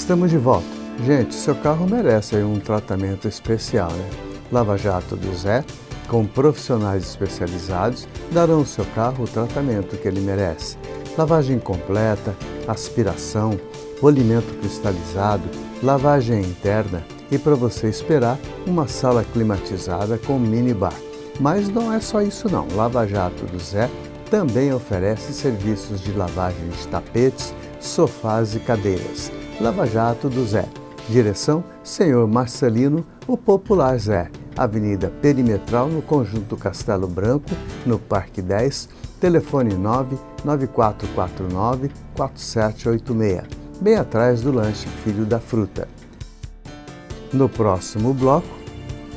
Estamos de volta. Gente, seu carro merece aí um tratamento especial, né? Lava Jato do Zé, com profissionais especializados, darão ao seu carro o tratamento que ele merece. Lavagem completa, aspiração, polimento cristalizado, lavagem interna e para você esperar uma sala climatizada com minibar. Mas não é só isso não. Lava Jato do Zé também oferece serviços de lavagem de tapetes, sofás e cadeiras. Lava Jato do Zé. Direção Senhor Marcelino, o Popular Zé. Avenida Perimetral, no Conjunto Castelo Branco, no Parque 10. Telefone 99449-4786. Bem atrás do lanche Filho da Fruta. No próximo bloco,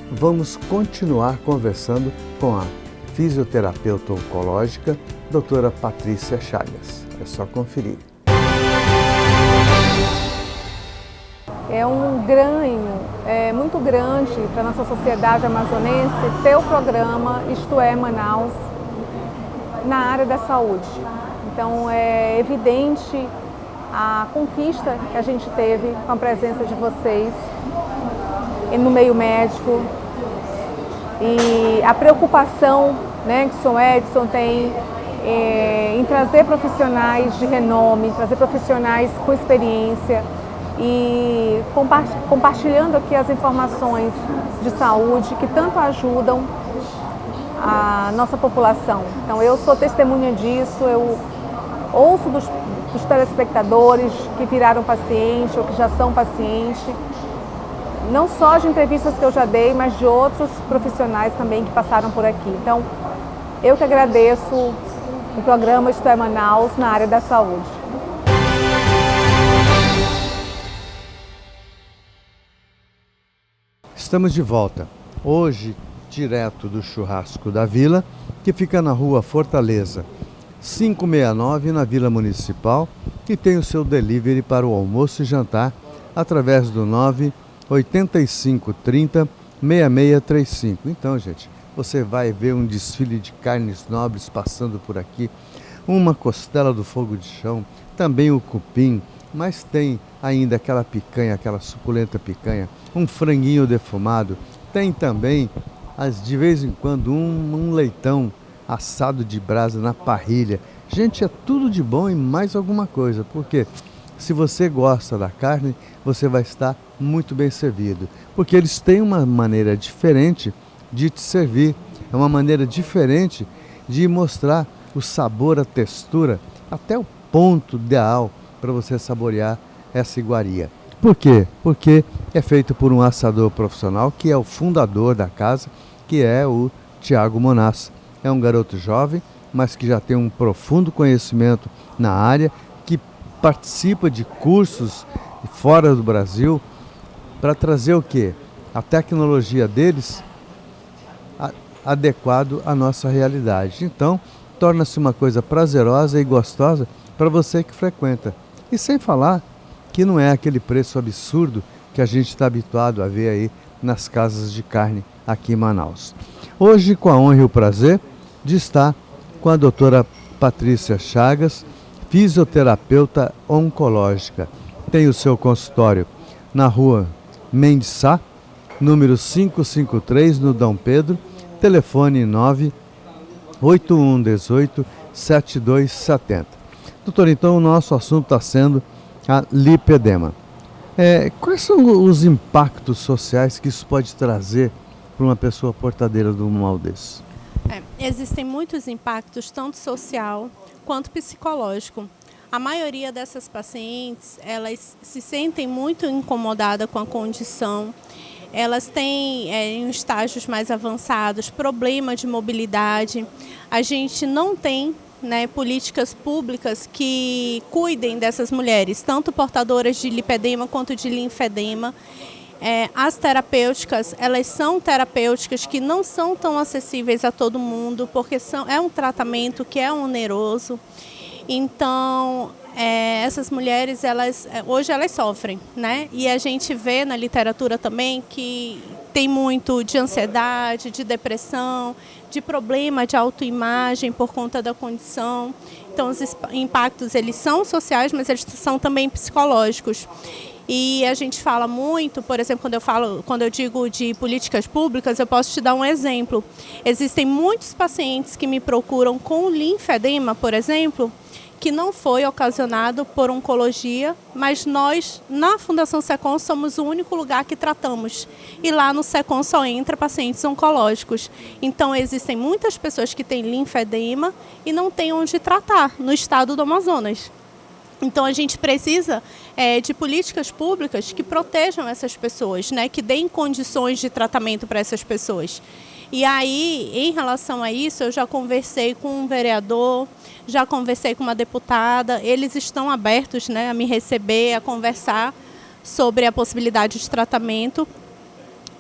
vamos continuar conversando com a fisioterapeuta oncológica, doutora Patrícia Chagas. É só conferir. É um ganho muito grande para a nossa sociedade amazonense ter o programa Isto é Manaus na área da saúde. Então é evidente a conquista que a gente teve com a presença de vocês no meio médico e a preocupação, né, que o Sr. Edson tem em trazer profissionais de renome, trazer profissionais com experiência e compartilhando aqui as informações de saúde que tanto ajudam a nossa população. Então eu sou testemunha disso, eu ouço dos telespectadores que viraram paciente ou que já são paciente, não só de entrevistas que eu já dei, mas de outros profissionais também que passaram por aqui. Então eu que agradeço o programa Isto é Manaus na área da saúde. Estamos de volta, hoje direto do Churrasco da Vila, que fica na rua Fortaleza, 569, na Vila Municipal, e tem o seu delivery para o almoço e jantar através do 98530-6635. Então, gente, você vai ver um desfile de carnes nobres passando por aqui, uma costela do fogo de chão, também o cupim, mas tem ainda aquela picanha, aquela suculenta picanha, um franguinho defumado, tem também, de vez em quando, um leitão assado de brasa na parrilha. Gente, é tudo de bom e mais alguma coisa, porque se você gosta da carne, você vai estar muito bem servido, porque eles têm uma maneira diferente de te servir, é uma maneira diferente de mostrar o sabor, a textura, até o ponto ideal para você saborear essa iguaria. Por quê? Porque é feito por um assador profissional que é o fundador da casa, que é o Tiago Monassa. É um garoto jovem, mas que já tem um profundo conhecimento na área, que participa de cursos fora do Brasil para trazer o quê? A tecnologia deles adequado à nossa realidade. Então, torna-se uma coisa prazerosa e gostosa para você que frequenta. E sem falar que não é aquele preço absurdo que a gente está habituado a ver aí nas casas de carne aqui em Manaus. Hoje, com a honra e o prazer de estar com a doutora Patrícia Chagas, fisioterapeuta oncológica. Tem o seu consultório na rua Mendes Sá, número 553, no Dom Pedro, telefone 98118-7270. Doutor, então o nosso assunto está sendo a lipedema. Quais são os impactos sociais que isso pode trazer para uma pessoa portadeira de um mal desse? Existem muitos impactos, tanto social quanto psicológico. A maioria dessas pacientes, elas se sentem muito incomodadas com a condição. Elas têm, em estágios mais avançados, problema de mobilidade. A gente não tem, políticas públicas que cuidem dessas mulheres, tanto portadoras de lipedema quanto de linfedema. As terapêuticas, elas são terapêuticas que não são tão acessíveis a todo mundo, porque é um tratamento que é oneroso. Então, essas mulheres, hoje elas sofrem, E a gente vê na literatura também que tem muito de ansiedade, de depressão, de problema de autoimagem por conta da condição. Então, os impactos, eles são sociais, mas eles são também psicológicos. E a gente fala muito, por exemplo, quando eu digo de políticas públicas, eu posso te dar um exemplo. Existem muitos pacientes que me procuram com linfedema, por exemplo, que não foi ocasionado por oncologia, mas nós, na Fundação SECOM, somos o único lugar que tratamos. E lá no SECOM só entra pacientes oncológicos. Então, existem muitas pessoas que têm linfedema e não têm onde tratar no estado do Amazonas. Então, a gente precisa de políticas públicas que protejam essas pessoas, né? Que deem condições de tratamento para essas pessoas. E aí, em relação a isso, eu já conversei com um vereador, já conversei com uma deputada, eles estão abertos, né, a me receber, a conversar sobre a possibilidade de tratamento.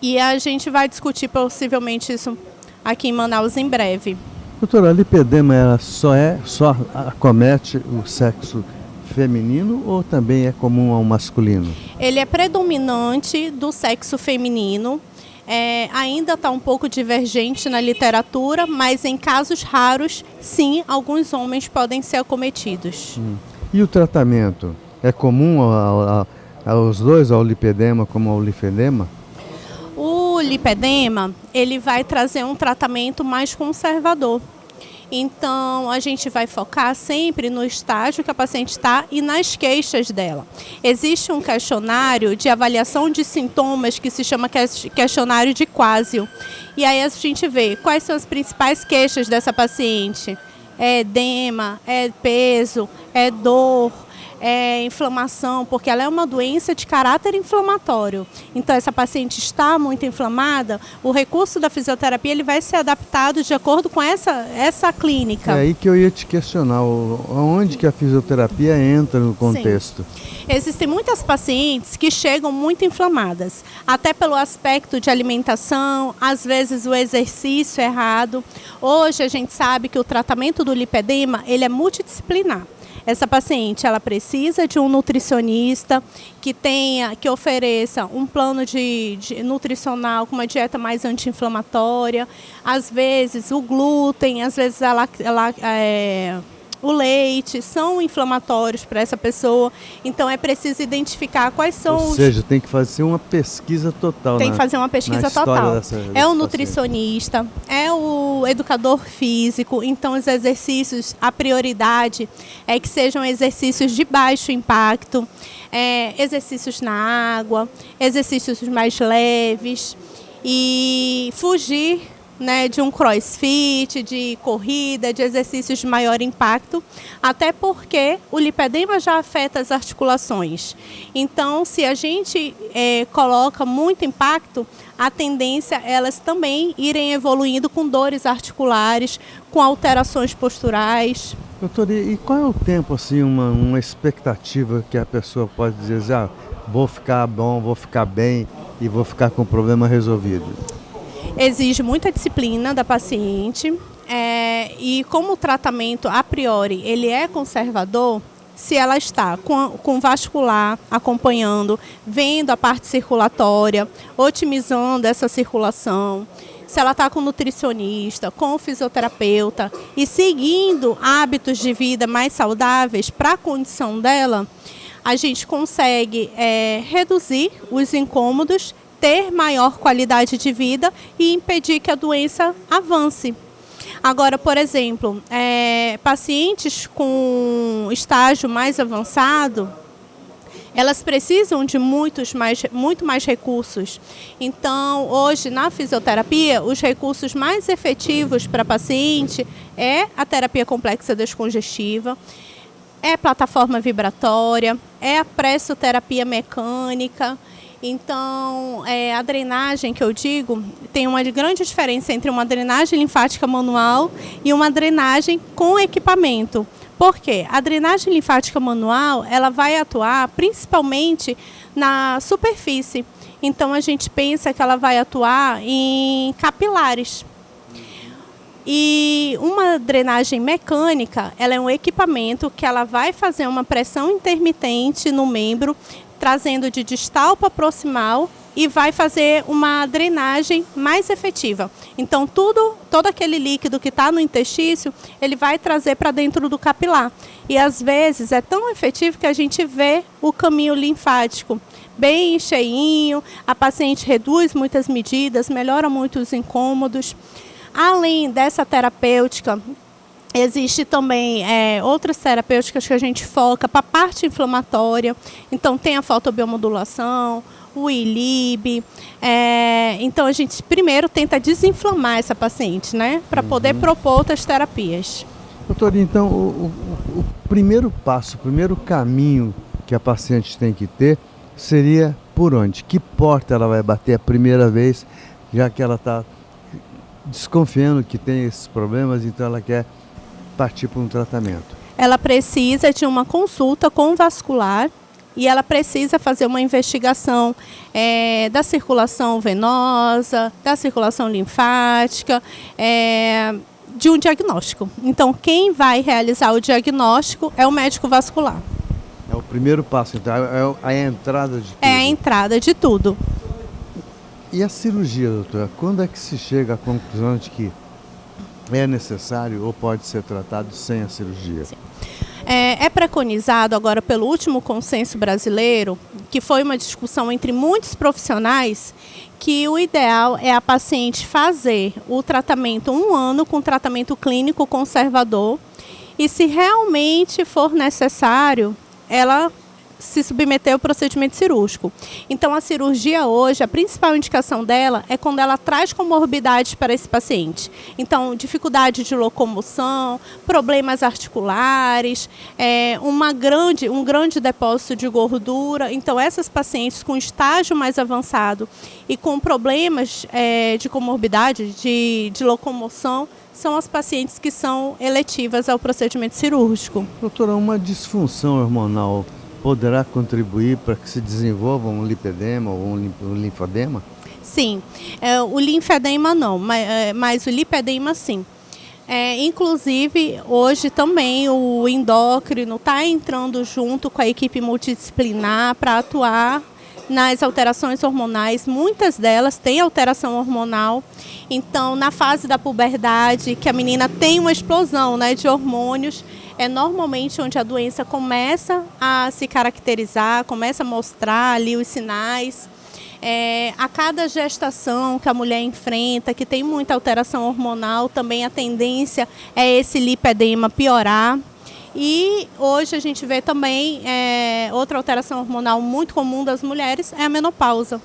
E a gente vai discutir possivelmente isso aqui em Manaus em breve. Doutora, a lipedema ela só acomete o sexo feminino ou também é comum ao masculino? Ele é predominante do sexo feminino. Ainda está um pouco divergente na literatura, mas em casos raros, sim, alguns homens podem ser acometidos. E o tratamento? É comum aos dois, ao lipedema como ao linfedema? O lipedema, ele vai trazer um tratamento mais conservador. Então, a gente vai focar sempre no estágio que a paciente está e nas queixas dela. Existe um questionário de avaliação de sintomas que se chama questionário de Quasio. E aí a gente vê quais são as principais queixas dessa paciente. É edema, é peso, é dor, é inflamação, porque ela é uma doença de caráter inflamatório. Então, essa paciente está muito inflamada, o recurso da fisioterapia ele vai ser adaptado de acordo com essa clínica. É aí que eu ia te questionar, onde que a fisioterapia entra no contexto? Sim. Existem muitas pacientes que chegam muito inflamadas, até pelo aspecto de alimentação, às vezes o exercício errado. Hoje a gente sabe que o tratamento do lipedema ele é multidisciplinar. Essa paciente, ela precisa de um nutricionista que ofereça um plano de nutricional com uma dieta mais anti-inflamatória. Às vezes o glúten, às vezes o leite são inflamatórios para essa pessoa. Então é preciso identificar quais são Ou seja, tem que fazer uma pesquisa total. Tem que fazer uma pesquisa total. É o nutricionista, é o educador físico. Então os exercícios, a prioridade é que sejam exercícios de baixo impacto, exercícios na água, exercícios mais leves e fugir, né, de um crossfit, de corrida, de exercícios de maior impacto, até porque o lipedema já afeta as articulações. Então, se a gente coloca muito impacto, a tendência é elas também irem evoluindo com dores articulares, com alterações posturais. Doutor, e qual é o tempo, assim, uma expectativa que a pessoa pode dizer, vou ficar bom, vou ficar bem e vou ficar com o problema resolvido? Exige muita disciplina da paciente e como o tratamento a priori ele é conservador, se ela está com vascular acompanhando, vendo a parte circulatória, otimizando essa circulação, se ela está com nutricionista, com fisioterapeuta e seguindo hábitos de vida mais saudáveis para a condição dela, a gente consegue reduzir os incômodos, ter maior qualidade de vida e impedir que a doença avance. Agora, por exemplo, pacientes com estágio mais avançado, elas precisam de muito mais recursos. Então, hoje, na fisioterapia, os recursos mais efetivos para paciente é a terapia complexa descongestiva, é a plataforma vibratória, é a pressoterapia mecânica. Então, a drenagem que eu digo, tem uma grande diferença entre uma drenagem linfática manual e uma drenagem com equipamento. Por quê? A drenagem linfática manual, ela vai atuar principalmente na superfície. Então, a gente pensa que ela vai atuar em capilares. E uma drenagem mecânica, ela é um equipamento que ela vai fazer uma pressão intermitente no membro, trazendo de distal para proximal e vai fazer uma drenagem mais efetiva. Então, todo aquele líquido que está no intestício, ele vai trazer para dentro do capilar. E às vezes é tão efetivo que a gente vê o caminho linfático bem cheinho, a paciente reduz muitas medidas, melhora muito os incômodos. Além dessa terapêutica, existe também outras terapêuticas que a gente foca para a parte inflamatória. Então, tem a fotobiomodulação, o ILIB. Então, a gente primeiro tenta desinflamar essa paciente, né? Para poder propor outras terapias. Doutora, então, o primeiro passo, o primeiro caminho que a paciente tem que ter seria por onde? Que porta ela vai bater a primeira vez, já que ela está desconfiando que tem esses problemas, então ela quer partir para um tratamento? Ela precisa de uma consulta com o vascular e ela precisa fazer uma investigação da circulação venosa, da circulação linfática, de um diagnóstico. Então, quem vai realizar o diagnóstico é o médico vascular. É o primeiro passo, então, é a entrada de tudo. É a entrada de tudo. E a cirurgia, doutora? Quando é que se chega à conclusão de que é necessário ou pode ser tratado sem a cirurgia? Sim. É preconizado agora pelo último consenso brasileiro, que foi uma discussão entre muitos profissionais, que o ideal é a paciente fazer o tratamento 1 ano com tratamento clínico conservador e, se realmente for necessário, ela se submeter ao procedimento cirúrgico. Então, a cirurgia hoje, a principal indicação dela é quando ela traz comorbidades para esse paciente. Então, dificuldade de locomoção, problemas articulares, um grande depósito de gordura. Então, essas pacientes com estágio mais avançado e com problemas de comorbidade, de locomoção, são as pacientes que são eletivas ao procedimento cirúrgico. Doutora, uma disfunção hormonal poderá contribuir para que se desenvolva um lipedema ou um linfodema? Sim, o linfedema não, mas o lipedema sim. Inclusive, hoje também o endócrino está entrando junto com a equipe multidisciplinar para atuar nas alterações hormonais. Muitas delas têm alteração hormonal. Então, na fase da puberdade, que a menina tem uma explosão, né, de hormônios, é normalmente onde a doença começa a se caracterizar, começa a mostrar ali os sinais. A cada gestação que a mulher enfrenta, que tem muita alteração hormonal, também a tendência é esse lipedema piorar. E hoje a gente vê também outra alteração hormonal muito comum das mulheres é a menopausa.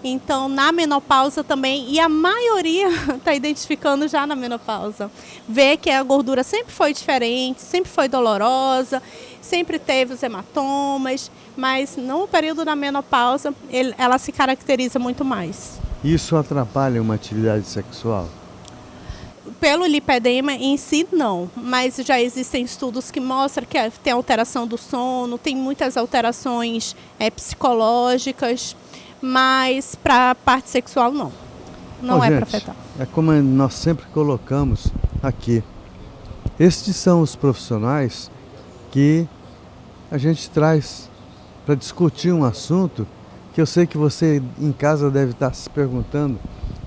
Então, na menopausa também, e a maioria está identificando já na menopausa, vê que a gordura sempre foi diferente, sempre foi dolorosa, sempre teve os hematomas, mas no período da menopausa ela se caracteriza muito mais. Isso atrapalha uma atividade sexual? Pelo lipedema em si, não, mas já existem estudos que mostram que tem alteração do sono, tem muitas alterações psicológicas, mas para a parte sexual não. Não é para afetar. É como nós sempre colocamos aqui. Estes são os profissionais que a gente traz para discutir um assunto que eu sei que você em casa deve estar se perguntando,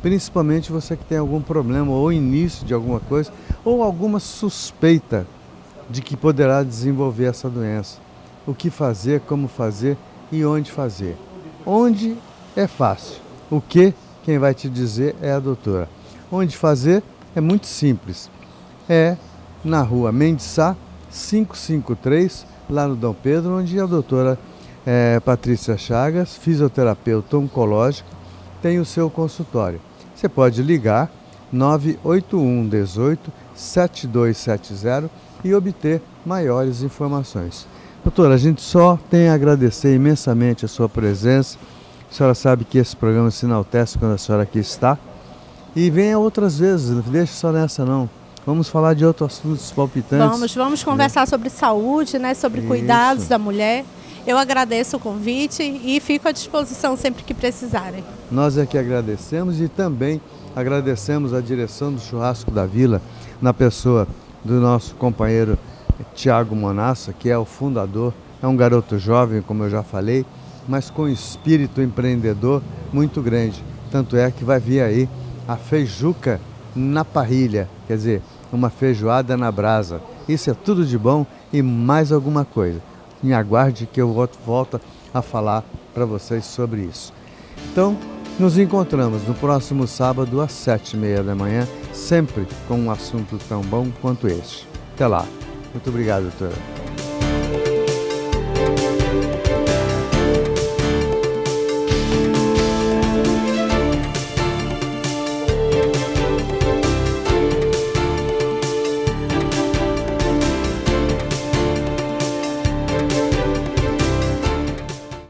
principalmente você que tem algum problema ou início de alguma coisa ou alguma suspeita de que poderá desenvolver essa doença. O que fazer, como fazer e onde fazer. Onde é fácil. O que, quem vai te dizer é a doutora. Onde fazer é muito simples. É na rua Mendes Sá, 553, lá no Dom Pedro, onde a doutora Patrícia Chagas, fisioterapeuta oncológica, tem o seu consultório. Você pode ligar 981 18 7270 e obter maiores informações. Doutora, a gente só tem a agradecer imensamente a sua presença. A senhora sabe que esse programa se enaltece quando a senhora aqui está. E venha outras vezes, não deixe só nessa não. Vamos falar de outros assuntos palpitantes. Vamos conversar sobre saúde, né, sobre cuidados da mulher. Eu agradeço o convite e fico à disposição sempre que precisarem. Nós é que agradecemos e também agradecemos a direção do Churrasco da Vila, na pessoa do nosso companheiro Tiago Monassa, que é o fundador, é um garoto jovem, como eu já falei, mas com espírito empreendedor muito grande. Tanto é que vai vir aí a feijuca na parrilha, quer dizer, uma feijoada na brasa. Isso é tudo de bom e mais alguma coisa. Me aguarde que eu volto a falar para vocês sobre isso. Então, nos encontramos no próximo sábado às 7h30 da manhã, sempre com um assunto tão bom quanto este. Até lá. Muito obrigado, doutora.